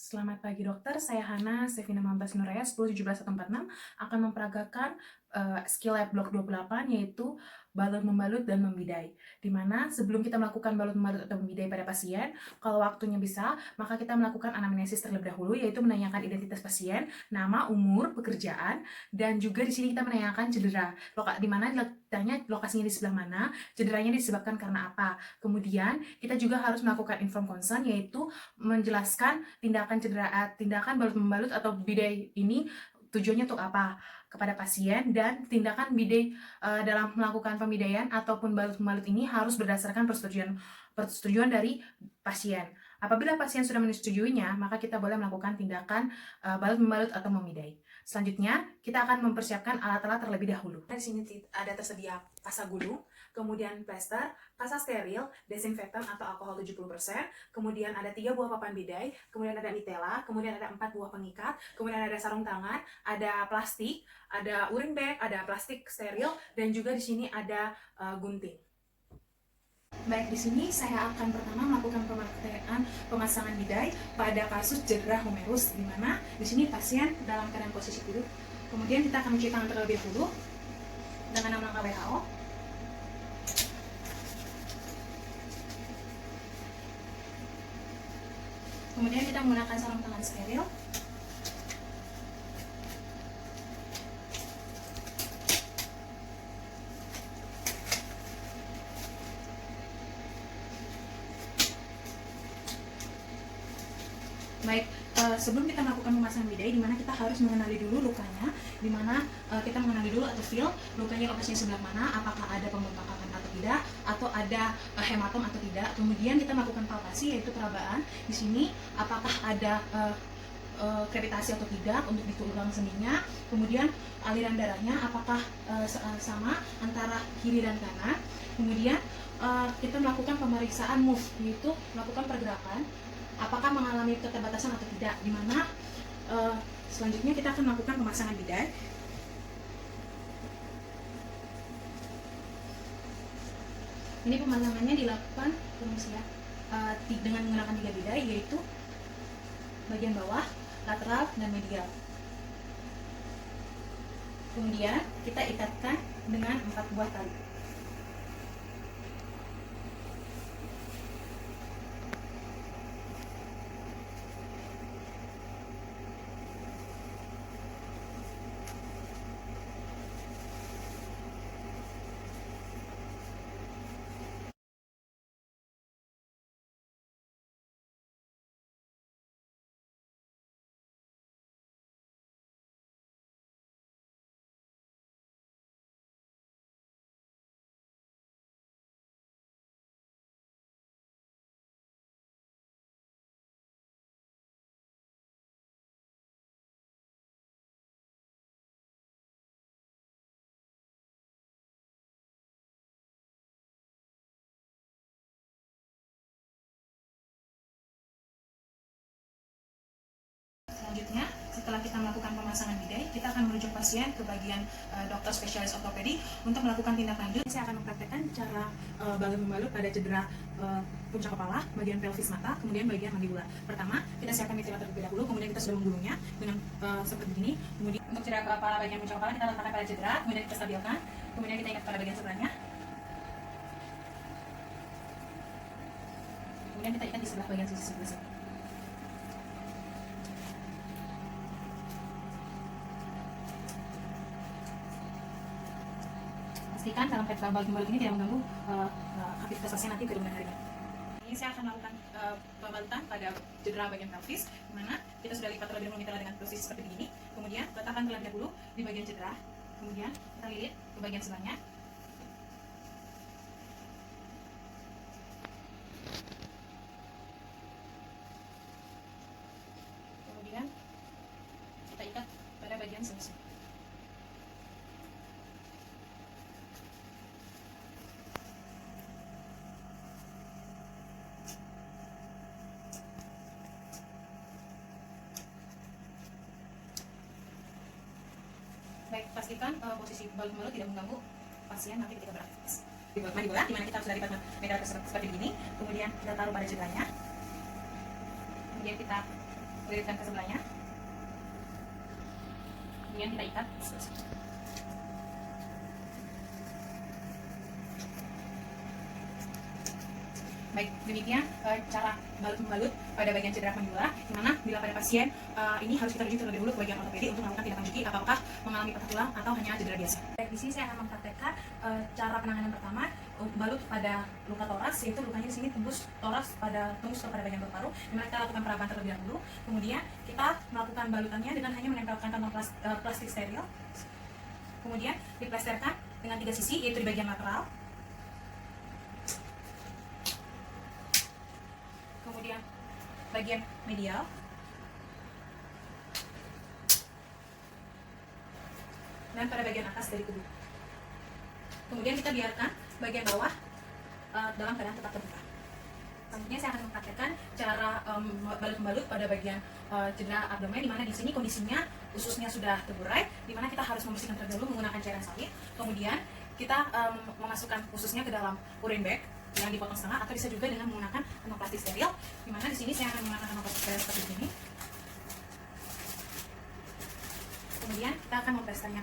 Selamat pagi dokter, saya Hana Sevina Mambas Nuraya 101746 akan memperagakan skill lab block 28 yaitu balut membalut dan membidai. Dimana sebelum kita melakukan balut membalut atau membidai pada pasien, kalau waktunya bisa, maka kita melakukan anamnesis terlebih dahulu yaitu menanyakan identitas pasien, nama, umur, pekerjaan, dan juga di sini kita menanyakan cedera. Di mana ditanya lokasinya di sebelah mana, cederanya disebabkan karena apa. Kemudian kita juga harus melakukan inform consent yaitu menjelaskan tindakan balut membalut atau bidai ini tujuannya untuk apa kepada pasien, dan tindakan bidai dalam melakukan pembidaian ataupun balut membalut ini harus berdasarkan persetujuan dari pasien. Apabila pasien sudah menyetujuinya, maka kita boleh melakukan tindakan balut membalut atau memidai. Selanjutnya, kita akan mempersiapkan alat-alat terlebih dahulu. Di sini ada tersedia kasa gulung, kemudian plester, kasa steril, desinfektan atau alkohol 70%, kemudian ada 3 buah papan bidai, kemudian ada nitella, kemudian ada 4 buah pengikat, kemudian ada sarung tangan, ada plastik, ada urin bag, ada plastik steril, dan juga di sini ada gunting. Baik, di sini saya akan pertama melakukan pemakaian pemasangan bidai pada kasus cedera humerus, di mana di sini pasien dalam keadaan posisi duduk. Kemudian kita akan mencuci tangan terlebih dahulu dengan nama langkah WHO. Kemudian kita menggunakan sarung tangan steril. Baik, sebelum kita melakukan pemasangan bidai, di mana kita harus mengenali dulu lukanya, di mana kita mengenali dulu atau feel lukanya lokasinya sebelah mana, apakah ada pembengkakan atau tidak, atau ada hematom atau tidak. Kemudian kita melakukan palpasi yaitu perabaan. Di sini apakah ada krevitasi atau tidak untuk di tulang sendinya. Kemudian aliran darahnya apakah sama antara kiri dan kanan. Kemudian kita melakukan pemeriksaan move, yaitu melakukan pergerakan apakah mengalami keterbatasan atau tidak, di mana selanjutnya kita akan melakukan pemasangan bidai. Ini pemasangannya dilakukan dengan menggunakan 3 bidai, yaitu bagian bawah, lateral, dan medial. Kemudian kita ikatkan dengan 4 buah tali. Selanjutnya, setelah kita melakukan pemasangan bidai, kita akan merujuk pasien ke bagian dokter spesialis ortopedi untuk melakukan tindak lanjut. Saya akan mempraktekkan cara balut membalut pada cedera puncak kepala, bagian pelvis mata, kemudian bagian mandibula. Pertama, kita siapkan nitella terlebih dahulu, kemudian kita sudah menggulungnya dengan seperti ini. Kemudian untuk cedera kepala bagian puncak kepala kita letakkan pada cedera, kemudian kita stabilkan, kemudian kita ikat pada bagian sebelahnya. Kemudian kita ikat di sebelah bagian sisi sebelah sini. Pastikan dalam balut membalut ini tidak mengganggu aktivitas pasien nanti ke kemudian harinya. Ini saya akan melakukan pembalutan pada cedera bagian pelvis, di mana kita sudah lipat terlebih dahulu nitella dengan posisi seperti ini. Kemudian letakkan terlebih dahulu di bagian cedera, kemudian kita lilit ke bagian sebelahnya. Kemudian kita ikat pada bagian sebelah. Baik, pastikan posisi balut membalut tidak mengganggu pasien nanti ketika beraktivitas. Mandibula, di mana kita harus lipat nitella seperti ini, kemudian kita taruh pada cederanya, kemudian kita lilitkan ke sebelahnya, kemudian kita ikat. Baik, demikian cara balut-membalut pada bagian cedera mandibular, dimana bila pada pasien ini harus kita rujuk terlebih dahulu ke bagian ortopedi untuk melakukan tindak lanjuti apakah mengalami patah tulang atau hanya cedera biasa. Baik, di sini saya akan mempraktekkan cara penanganan pertama balut pada luka toras, yaitu lukanya di sini tembus kepada bagian paru-paru, dimana kita lakukan peraban terlebih dahulu. Kemudian kita melakukan balutannya dengan hanya menempelkan kantong plastik steril. Kemudian diplasterkan dengan 3 sisi, yaitu di bagian lateral, kemudian bagian medial, dan pada bagian atas dari tubuh. Kemudian kita biarkan bagian bawah dalam keadaan tetap terbuka. Selanjutnya saya akan mempraktekkan cara balut-membalut pada bagian cedera abdomen, di mana di sini kondisinya ususnya sudah terburai, di mana kita harus membersihkan terlebih dahulu menggunakan cairan salin. Kemudian kita memasukkan ususnya ke dalam urine bag yang dipotong setengah, atau bisa juga dengan menggunakan kantong plastik steril, di mana di sini saya akan menggunakan kantong plastik steril seperti ini. Kemudian kita akan memplasternya.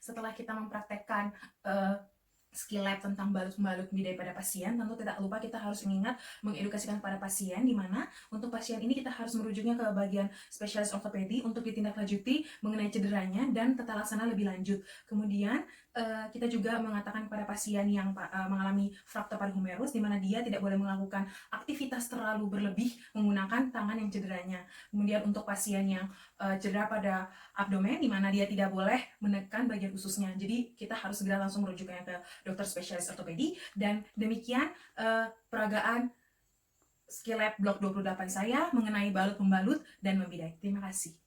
Setelah kita mempraktekkan skill lab tentang balut-membalut bidai pada pasien, tentu tidak lupa kita harus mengingat mengedukasikan pada pasien, di mana untuk pasien ini kita harus merujuknya ke bagian spesialis ortopedi untuk ditindaklanjuti mengenai cederanya dan tata laksana lebih lanjut. Kemudian kita juga mengatakan kepada pasien yang mengalami fraktur paru humerus, di mana dia tidak boleh melakukan aktivitas terlalu berlebih menggunakan tangan yang cederanya. Kemudian untuk pasien yang cedera pada abdomen, di mana dia tidak boleh menekan bagian ususnya. Jadi kita harus segera langsung merujuknya ke dokter spesialis ortopedi. Dan demikian peragaan skill lab blok 28 saya mengenai balut membalut dan membidai. Terima kasih.